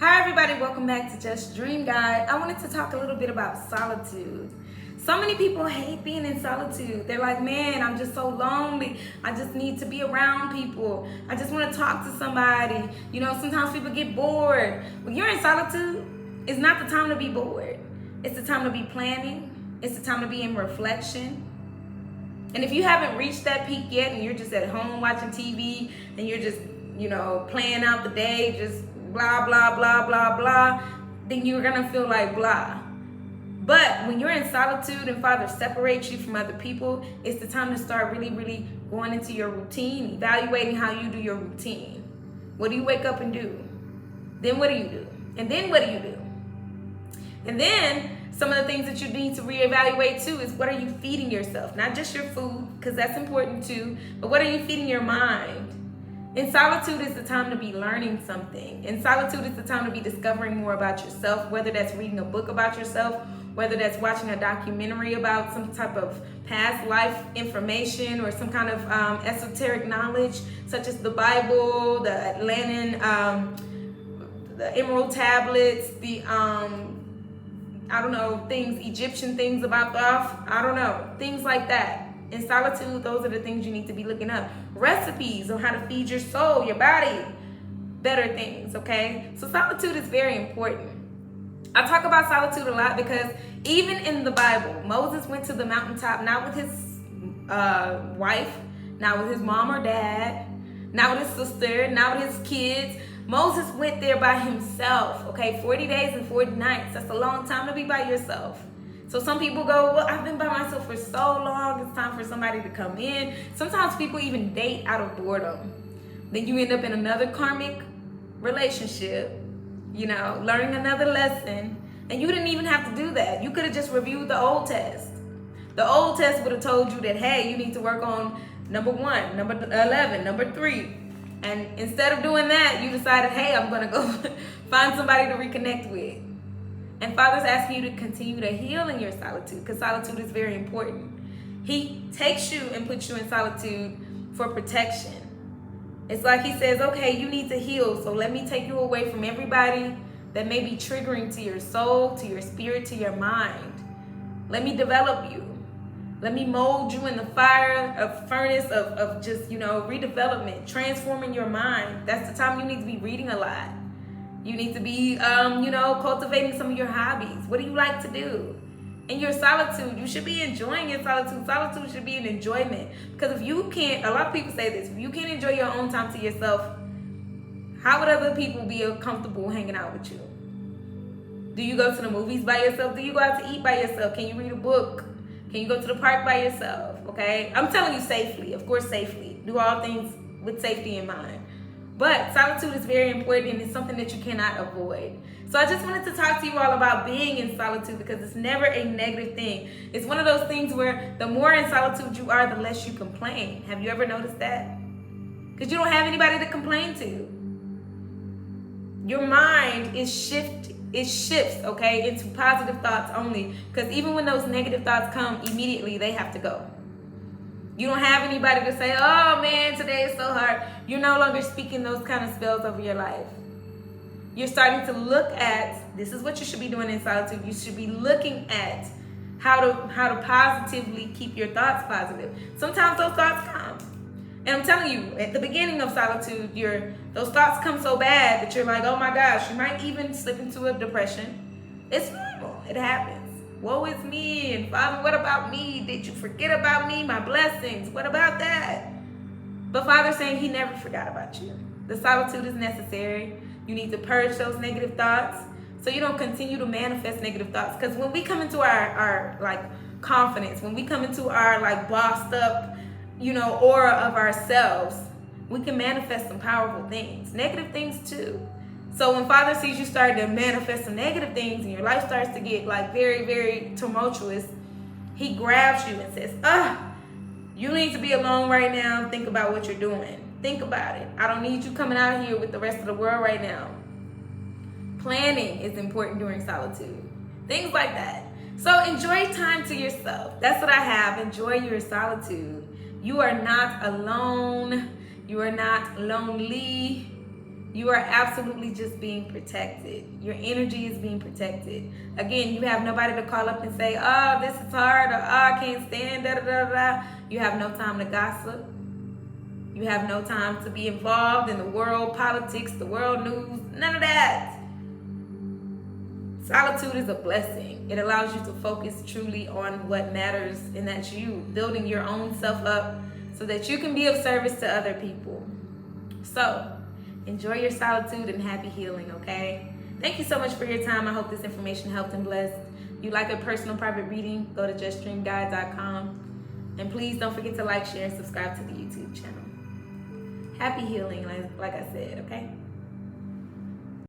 Hi everybody, welcome back to Just Dream Guide. I wanted to talk a little bit about solitude. So many people hate being in solitude. They're like, man, I'm just so lonely. I just need to be around people. I just want to talk to somebody. You know, sometimes people get bored. When you're in solitude, it's not the time to be bored. It's the time to be planning. It's the time to be in reflection. And if you haven't reached that peak yet and you're just at home watching TV and you're just, playing out the day, just blah, blah, blah, blah, blah, then you're gonna feel like blah. But when you're in solitude and Father separates you from other people, it's the time to start really, really going into your routine, evaluating how you do your routine. What do you wake up and do? Then what do you do? And then what do you do? And then some of the things that you need to reevaluate too is what are you feeding yourself? Not just your food, because that's important too, but what are you feeding your mind? In solitude is the time to be learning something. In solitude is the time to be discovering more about yourself, whether that's reading a book about yourself, whether that's watching a documentary about some type of past life information or some kind of esoteric knowledge, such as the Bible, the Atlantean, the Emerald tablets, the Egyptian things about Thoth, things like that. In solitude, those are the things you need to be looking up. Recipes on how to feed your soul, your body, better things, okay? So solitude is very important. I talk about solitude a lot because even in the Bible, Moses went to the mountaintop, not with his wife, not with his mom or dad, not with his sister, not with his kids. Moses went there by himself, okay? 40 days and 40 nights. That's a long time to be by yourself. So some people go, well, I've been by myself for so long, it's time for somebody to come in. Sometimes people even date out of boredom. Then you end up in another karmic relationship, learning another lesson. And you didn't even have to do that. You could have just reviewed the old test. The old test would have told you that, hey, you need to work on number 1, number 11, number 3. And instead of doing that, you decided, hey, I'm going to go find somebody to reconnect with. And Father's asking you to continue to heal in your solitude because solitude is very important. He takes you and puts you in solitude for protection. It's like he says, okay, you need to heal, so let me take you away from everybody that may be triggering to your soul, to your spirit, to your mind. Let me develop you. Let me mold you in the furnace of just, redevelopment, transforming your mind. That's the time you need to be reading a lot. You need to be, cultivating some of your hobbies. What do you like to do? In your solitude, you should be enjoying your solitude. Solitude should be an enjoyment. Because if you can't, a lot of people say this, if you can't enjoy your own time to yourself, how would other people be comfortable hanging out with you? Do you go to the movies by yourself? Do you go out to eat by yourself? Can you read a book? Can you go to the park by yourself? Okay? I'm telling you safely, of course safely. Do all things with safety in mind. But solitude is very important and it's something that you cannot avoid. So I just wanted to talk to you all about being in solitude because it's never a negative thing. It's one of those things where the more in solitude you are, the less you complain. Have you ever noticed that? Because you don't have anybody to complain to. Your mind shifts, okay, into positive thoughts only. Because even when those negative thoughts come, immediately they have to go. You don't have anybody to say, oh man, today is so hard. You're no longer speaking those kind of spells over your life. You're starting to look at, this is what you should be doing in solitude. You should be looking at how to positively keep your thoughts positive. Sometimes those thoughts come. And I'm telling you, at the beginning of solitude, those thoughts come so bad that you're like, oh my gosh, you might even slip into a depression. It's normal, it happens. Woe is me, and Father, what about me? Did you forget about me, my blessings? What about that? But Father's saying he never forgot about you. The solitude is necessary. You need to purge those negative thoughts so you don't continue to manifest negative thoughts. Because when we come into our confidence, when we come into our bossed up, aura of ourselves, we can manifest some powerful things, negative things too. So when Father sees you start to manifest some negative things and your life starts to get very, very tumultuous, he grabs you and says, you need to be alone right now. Think about what you're doing. Think about it. I don't need you coming out here with the rest of the world right now. Planning is important during solitude. Things like that. So enjoy time to yourself. That's what I have. Enjoy your solitude. You are not alone. You are not lonely. You are absolutely just being protected. Your energy is being protected. Again, you have nobody to call up and say, oh, this is hard, or oh, I can't stand, da da da da. You have no time to gossip. You have no time to be involved in the world politics, the world news, none of that. Solitude is a blessing. It allows you to focus truly on what matters, and that's you, building your own self up so that you can be of service to other people. So, enjoy your solitude and happy healing, okay? Thank you so much for your time. I hope this information helped and blessed. If you like a personal private reading, go to justdreamguide.com. And please don't forget to like, share, and subscribe to the YouTube channel. Happy healing, like I said, okay?